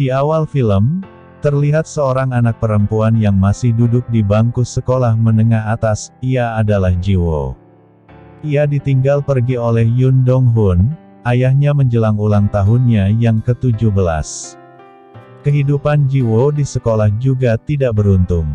Di awal film, terlihat seorang anak perempuan yang masih duduk di bangku sekolah menengah atas. Ia adalah Ji-woo. Ia ditinggal pergi oleh Yoon Dong-hoon, ayahnya menjelang ulang tahunnya yang ke-17. Kehidupan Ji-woo di sekolah juga tidak beruntung.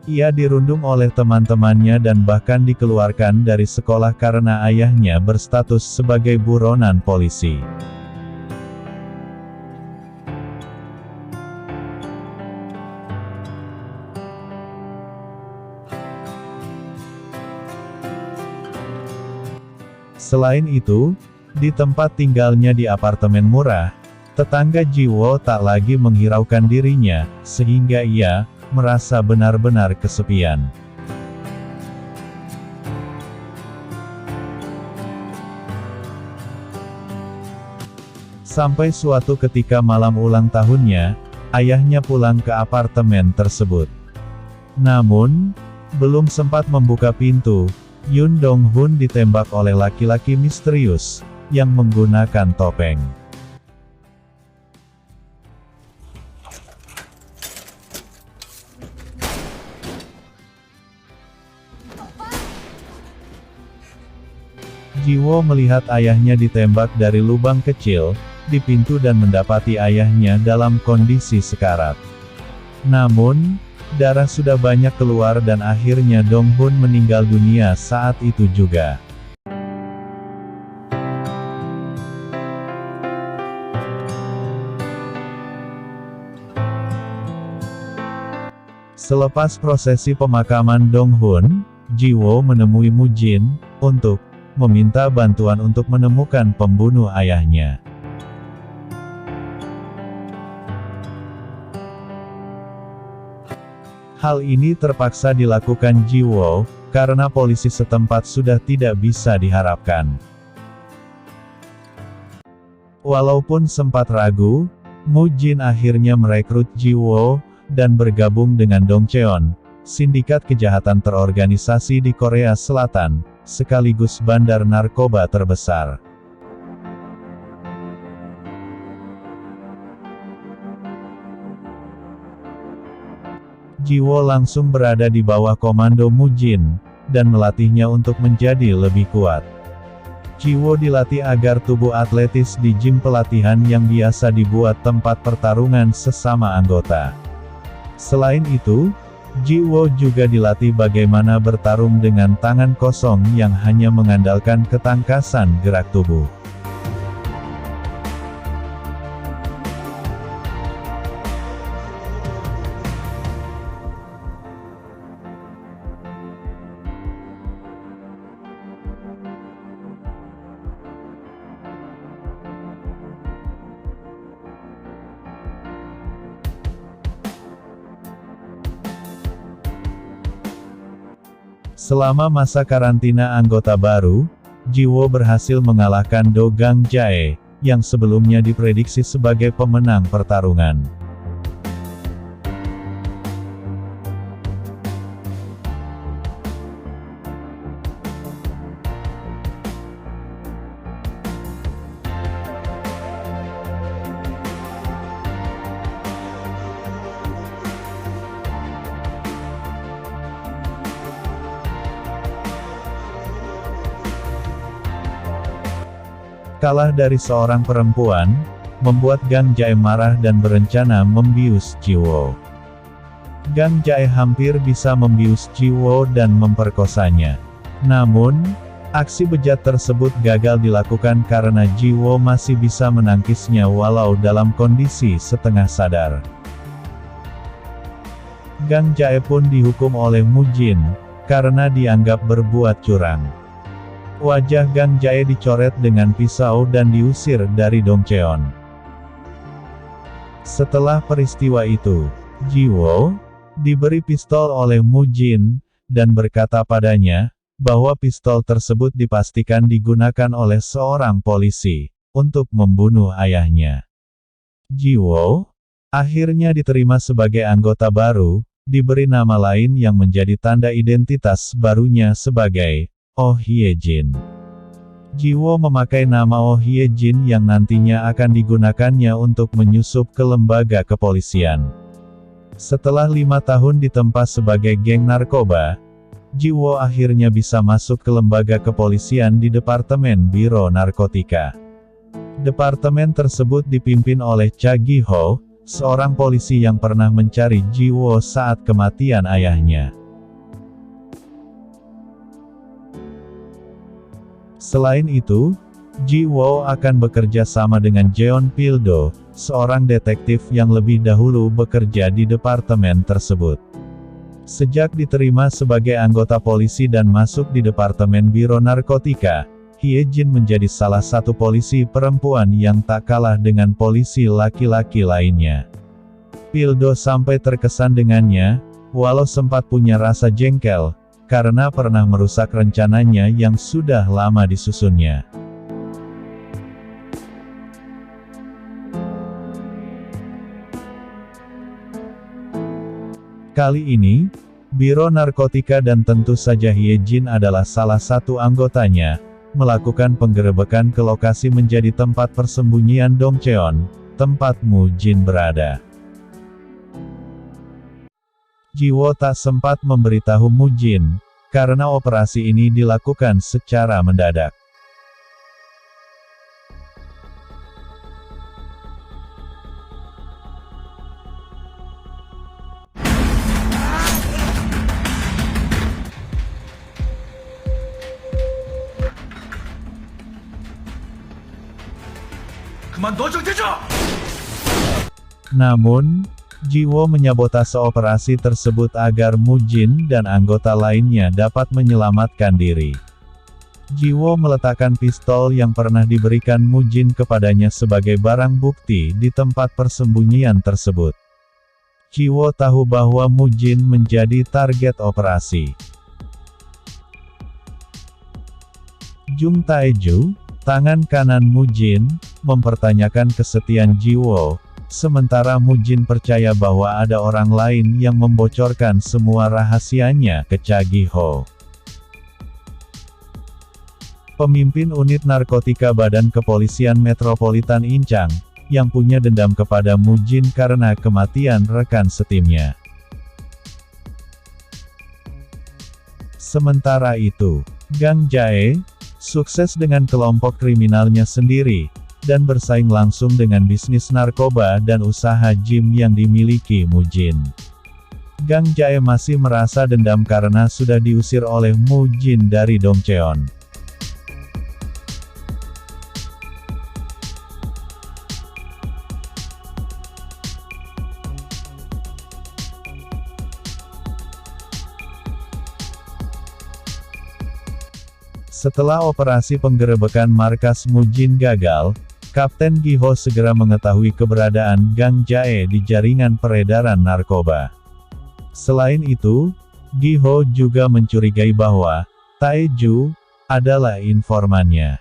Ia dirundung oleh teman-temannya dan bahkan dikeluarkan dari sekolah karena ayahnya berstatus sebagai buronan polisi. Selain itu, di tempat tinggalnya di apartemen murah, tetangga Ji-woo tak lagi menghiraukan dirinya, sehingga ia merasa benar-benar kesepian. Sampai suatu ketika malam ulang tahunnya, ayahnya pulang ke apartemen tersebut. Namun, belum sempat membuka pintu, Yoon Dong-hoon ditembak oleh laki-laki misterius, yang menggunakan topeng. Ji-woo melihat ayahnya ditembak dari lubang kecil, di pintu dan mendapati ayahnya dalam kondisi sekarat. Namun, darah sudah banyak keluar dan akhirnya Dong-hoon meninggal dunia saat itu juga. Selepas prosesi pemakaman Dong-hoon, Ji-woo menemui Mu-jin, untuk meminta bantuan untuk menemukan pembunuh ayahnya. Hal ini terpaksa dilakukan Ji-woo, karena polisi setempat sudah tidak bisa diharapkan. Walaupun sempat ragu, Mu-jin akhirnya merekrut Ji-woo, dan bergabung dengan Dongcheon, sindikat kejahatan terorganisasi di Korea Selatan, sekaligus bandar narkoba terbesar. Ji-woo langsung berada di bawah komando Mu-jin, dan melatihnya untuk menjadi lebih kuat. Ji-woo dilatih agar tubuh atletis di gym pelatihan yang biasa dibuat tempat pertarungan sesama anggota. Selain itu, Ji-woo juga dilatih bagaimana bertarung dengan tangan kosong yang hanya mengandalkan ketangkasan gerak tubuh. Selama masa karantina anggota baru, Ji-woo berhasil mengalahkan Do Gang-jae, yang sebelumnya diprediksi sebagai pemenang pertarungan. Kalah dari seorang perempuan, membuat Gang-jae marah dan berencana membius Ji-woo. Gang-jae hampir bisa membius Ji-woo dan memperkosanya. Namun, aksi bejat tersebut gagal dilakukan karena Ji-woo masih bisa menangkisnya walau dalam kondisi setengah sadar. Gang-jae pun dihukum oleh Mu-jin, karena dianggap berbuat curang. Wajah Gang-jae dicoret dengan pisau dan diusir dari Dongcheon. Setelah peristiwa itu, Ji-woo diberi pistol oleh Mu-jin, dan berkata padanya, bahwa pistol tersebut dipastikan digunakan oleh seorang polisi, untuk membunuh ayahnya. Ji-woo akhirnya diterima sebagai anggota baru, diberi nama lain yang menjadi tanda identitas barunya sebagai Oh Hye-jin. Jiwo memakai nama Oh Hye Jin yang nantinya akan digunakannya untuk menyusup ke lembaga kepolisian. Setelah 5 tahun ditempa sebagai geng narkoba, Jiwo akhirnya bisa masuk ke lembaga kepolisian di Departemen Biro Narkotika. Departemen tersebut dipimpin oleh Cha Gi-ho, seorang polisi yang pernah mencari Jiwo saat kematian ayahnya. Selain itu, Jiwo akan bekerja sama dengan Jeon Pil-do, seorang detektif yang lebih dahulu bekerja di departemen tersebut. Sejak diterima sebagai anggota polisi dan masuk di Departemen Biro Narkotika, Hye Jin menjadi salah satu polisi perempuan yang tak kalah dengan polisi laki-laki lainnya. Pil-do sampai terkesan dengannya, walau sempat punya rasa jengkel, karena pernah merusak rencananya yang sudah lama disusunnya. Kali ini, Biro Narkotika dan tentu saja Hye Jin adalah salah satu anggotanya, melakukan penggerebekan ke lokasi menjadi tempat persembunyian Dongcheon, tempat Mu Jin berada. Jiwo tak sempat memberitahu Mu Jin, karena operasi ini dilakukan secara mendadak. Namun, Jiwo menyabotase operasi tersebut agar Mu Jin dan anggota lainnya dapat menyelamatkan diri. Jiwo meletakkan pistol yang pernah diberikan Mu Jin kepadanya sebagai barang bukti di tempat persembunyian tersebut. Jiwo tahu bahwa Mu Jin menjadi target operasi. Jung Tae-ju, tangan kanan Mu Jin, mempertanyakan kesetiaan Jiwo. Sementara Mu Jin percaya bahwa ada orang lain yang membocorkan semua rahasianya ke Cha Gi-ho. Pemimpin unit narkotika Badan Kepolisian Metropolitan Incheon, yang punya dendam kepada Mu Jin karena kematian rekan setimnya. Sementara itu, Gang Jae, sukses dengan kelompok kriminalnya sendiri, dan bersaing langsung dengan bisnis narkoba dan usaha gym yang dimiliki Mu Jin. Gang Jae masih merasa dendam karena sudah diusir oleh Mu Jin dari Dongcheon. Setelah operasi penggerebekan markas Mu Jin gagal, Kapten Gi-ho segera mengetahui keberadaan Gang Jae di jaringan peredaran narkoba. Selain itu, Gi-ho juga mencurigai bahwa Tae-ju adalah informannya.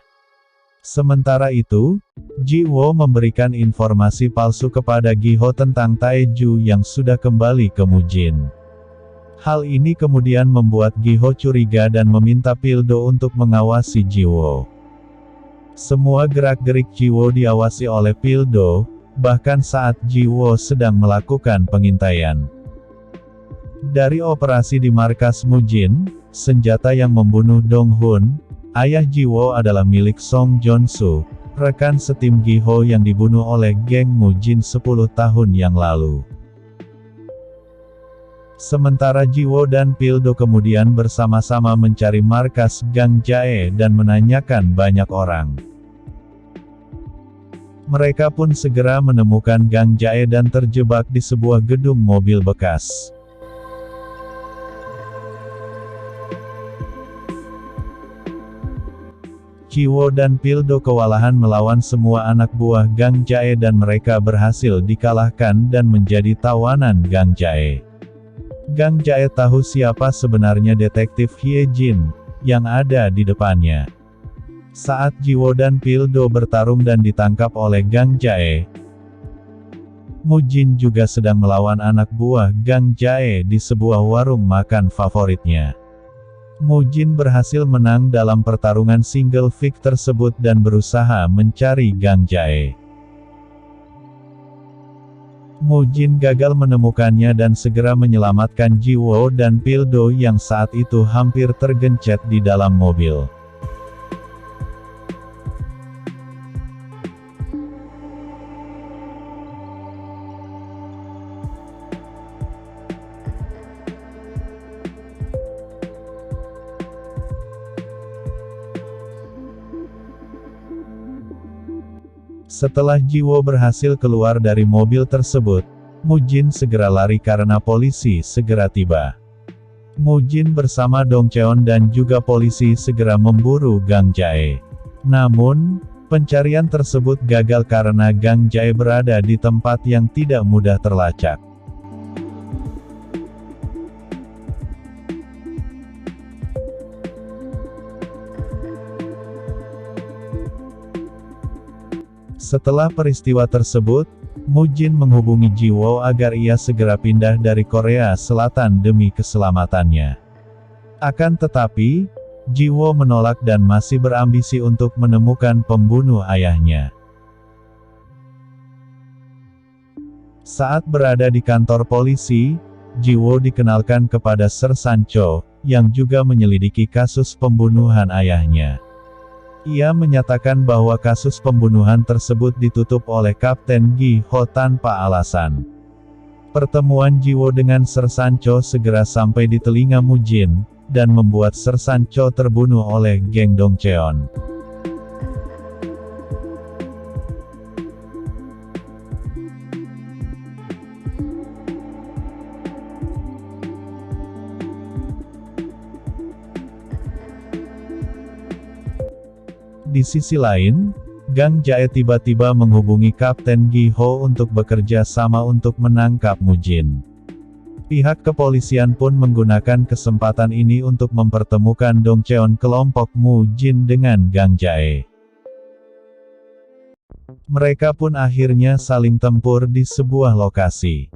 Sementara itu, Ji-wo memberikan informasi palsu kepada Gi-ho tentang Tae-ju yang sudah kembali ke Mu Jin. Hal ini kemudian membuat Gi-ho curiga dan meminta Pil-do untuk mengawasi Ji-wo. Semua gerak-gerik Ji-wo diawasi oleh Pil-do, bahkan saat Ji-wo sedang melakukan pengintaian. Dari operasi di markas Mu Jin, senjata yang membunuh Dong-hun, ayah Ji-wo adalah milik Song Jon-soo, rekan setim Gi-ho yang dibunuh oleh geng Mu Jin 10 tahun yang lalu. Sementara Ji-wo dan Pil-do kemudian bersama-sama mencari markas Gang Jae dan menanyakan banyak orang. Mereka pun segera menemukan Gang Jae dan terjebak di sebuah gedung mobil bekas. Ji-wo dan Pil-do kewalahan melawan semua anak buah Gang Jae dan mereka berhasil dikalahkan dan menjadi tawanan Gang Jae. Gang Jae tahu siapa sebenarnya detektif Hye Jin yang ada di depannya. Saat Ji-wo dan Pil-do bertarung dan ditangkap oleh Gang Jae, Mu Jin juga sedang melawan anak buah Gang Jae di sebuah warung makan favoritnya. Mujin berhasil menang dalam pertarungan single Vick tersebut dan berusaha mencari Gang Jae. Mujin gagal menemukannya dan segera menyelamatkan Jiwo dan Pildo yang saat itu hampir tergencet di dalam mobil. Setelah Jiwo berhasil keluar dari mobil tersebut, Mujin segera lari karena polisi segera tiba. Mujin bersama Dong Cheon dan juga polisi segera memburu Gang Jae. Namun, pencarian tersebut gagal karena Gang Jae berada di tempat yang tidak mudah terlacak. Setelah peristiwa tersebut, Mujin menghubungi Jiwo agar ia segera pindah dari Korea Selatan demi keselamatannya. Akan tetapi, Jiwo menolak dan masih berambisi untuk menemukan pembunuh ayahnya. Saat berada di kantor polisi, Jiwo dikenalkan kepada Sersan Cho, yang juga menyelidiki kasus pembunuhan ayahnya. Ia menyatakan bahwa kasus pembunuhan tersebut ditutup oleh Kapten Gi Ho tanpa alasan. Pertemuan Jiwo dengan Sersan Cho segera sampai di telinga Mujin, dan membuat Sersan Cho terbunuh oleh geng Dong Cheon. Di sisi lain, Gang Jae tiba-tiba menghubungi Kapten Gi Ho untuk bekerja sama untuk menangkap Mujin. Pihak kepolisian pun menggunakan kesempatan ini untuk mempertemukan Dong Cheon kelompok Mujin dengan Gang Jae. Mereka pun akhirnya saling tempur di sebuah lokasi.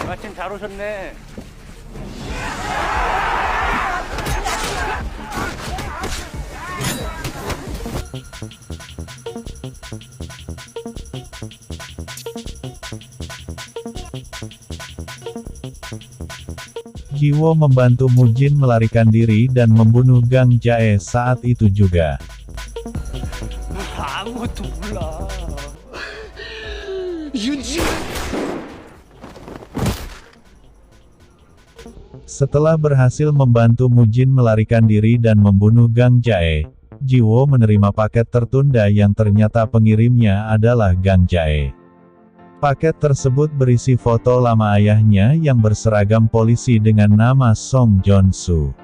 마침 잘 오셨네. Jiwo membantu Mujin melarikan diri dan membunuh Gang Jae saat itu juga. 아무것도 몰라. Setelah berhasil membantu Mujin melarikan diri dan membunuh Gang Jae, Jiwo menerima paket tertunda yang ternyata pengirimnya adalah Gang Jae. Paket tersebut berisi foto lama ayahnya yang berseragam polisi dengan nama Song Jong-soo.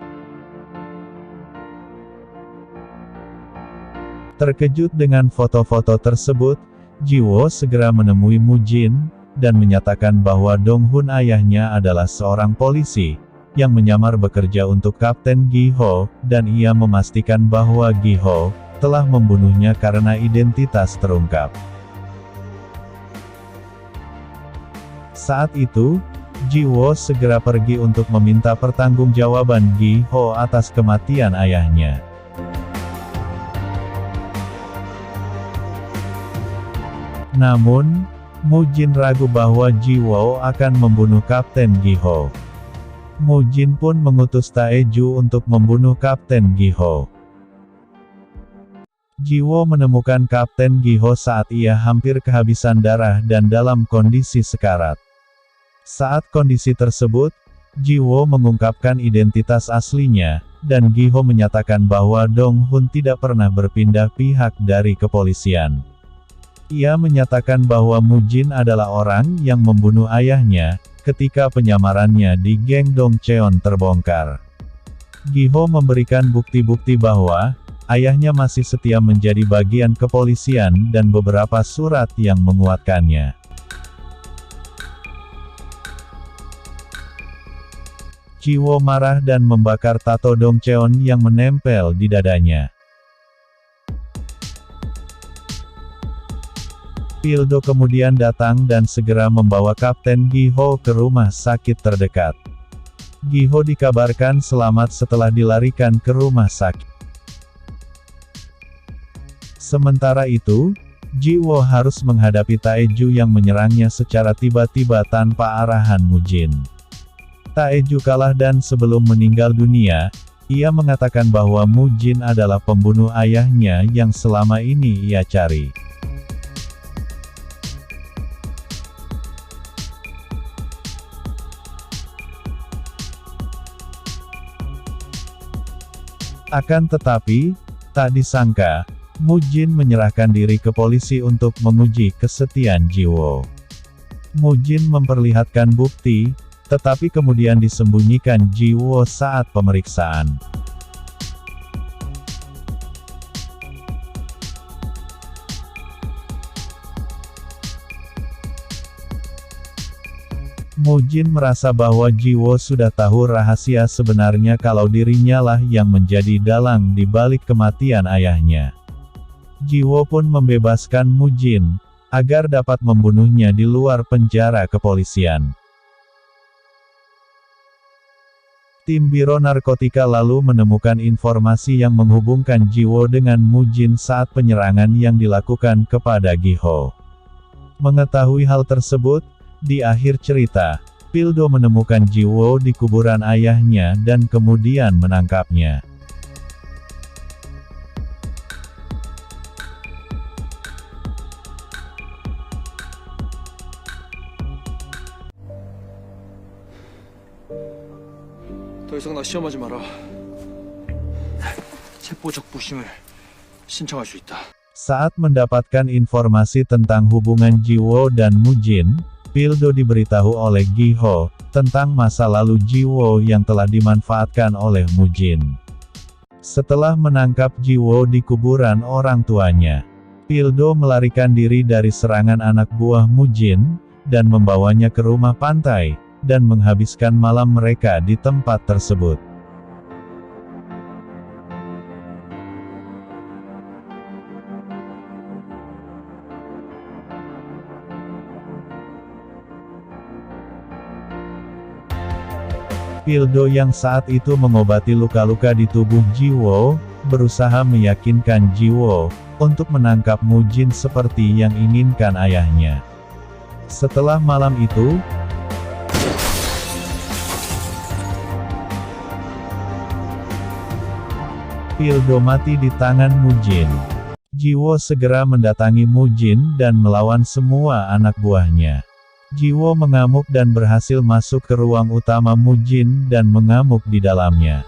Terkejut dengan foto-foto tersebut, Jiwo segera menemui Mujin, dan menyatakan bahwa Dong Hun ayahnya adalah seorang polisi, yang menyamar bekerja untuk Kapten Gi Ho, dan ia memastikan bahwa Gi Ho telah membunuhnya karena identitas terungkap. Saat itu, Jiwo segera pergi untuk meminta pertanggungjawaban Gi Ho atas kematian ayahnya. Namun, Mujin ragu bahwa Jiwo akan membunuh Kapten Gi Ho. Mujin pun mengutus Taeju untuk membunuh Kapten Gi Ho. Jiwo menemukan Kapten Gi Ho saat ia hampir kehabisan darah dan dalam kondisi sekarat. Saat kondisi tersebut, Jiwo mengungkapkan identitas aslinya, dan Gi Ho menyatakan bahwa Dong Hun tidak pernah berpindah pihak dari kepolisian. Ia menyatakan bahwa Mujin adalah orang yang membunuh ayahnya, ketika penyamarannya di geng Dong Cheon terbongkar. Gi Ho memberikan bukti-bukti bahwa ayahnya masih setia menjadi bagian kepolisian dan beberapa surat yang menguatkannya. Jiwo marah dan membakar tato Dong Cheon yang menempel di dadanya. Pildo kemudian datang dan segera membawa Kapten Gi-ho ke rumah sakit terdekat. Gi-ho dikabarkan selamat setelah dilarikan ke rumah sakit. Sementara itu, Ji-wo harus menghadapi Taeju yang menyerangnya secara tiba-tiba tanpa arahan Mujin. Taeju kalah dan sebelum meninggal dunia, ia mengatakan bahwa Mujin adalah pembunuh ayahnya yang selama ini ia cari. Akan tetapi, tak disangka, Mujin menyerahkan diri ke polisi untuk menguji kesetiaan Ji-wo. Mujin memperlihatkan bukti, tetapi kemudian disembunyikan Ji-wo saat pemeriksaan. Mujin merasa bahwa Ji-wo sudah tahu rahasia sebenarnya kalau dirinya lah yang menjadi dalang di balik kematian ayahnya. Ji-wo pun membebaskan Mujin, agar dapat membunuhnya di luar penjara kepolisian. Tim Biro Narkotika lalu menemukan informasi yang menghubungkan Ji-wo dengan Mujin saat penyerangan yang dilakukan kepada Gi-ho. Mengetahui hal tersebut, di akhir cerita, Pildo menemukan Ji-wo di kuburan ayahnya dan kemudian menangkapnya. 더 이상 나 시험하지 마라. 체포적 부심을 신청할 수 있다. Saat mendapatkan informasi tentang hubungan Ji-wo dan Mujin, Pildo diberitahu oleh Gi-ho tentang masa lalu Ji-wo yang telah dimanfaatkan oleh Mujin. Setelah menangkap Ji-wo di kuburan orang tuanya, Pildo melarikan diri dari serangan anak buah Mujin, dan membawanya ke rumah pantai, dan menghabiskan malam mereka di tempat tersebut. Pildo yang saat itu mengobati luka-luka di tubuh Ji-wo, berusaha meyakinkan Ji-wo untuk menangkap Mujin seperti yang inginkan ayahnya. Setelah malam itu, Pildo mati di tangan Mujin. Ji-wo segera mendatangi Mujin dan melawan semua anak buahnya. Ji-wo mengamuk dan berhasil masuk ke ruang utama Mujin dan mengamuk di dalamnya.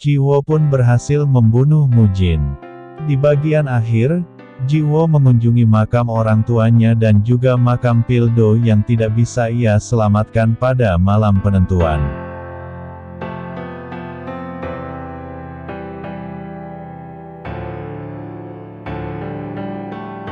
Ji-wo pun berhasil membunuh Mujin. Di bagian akhir, Ji-wo mengunjungi makam orang tuanya dan juga makam Pildo yang tidak bisa ia selamatkan pada malam penentuan.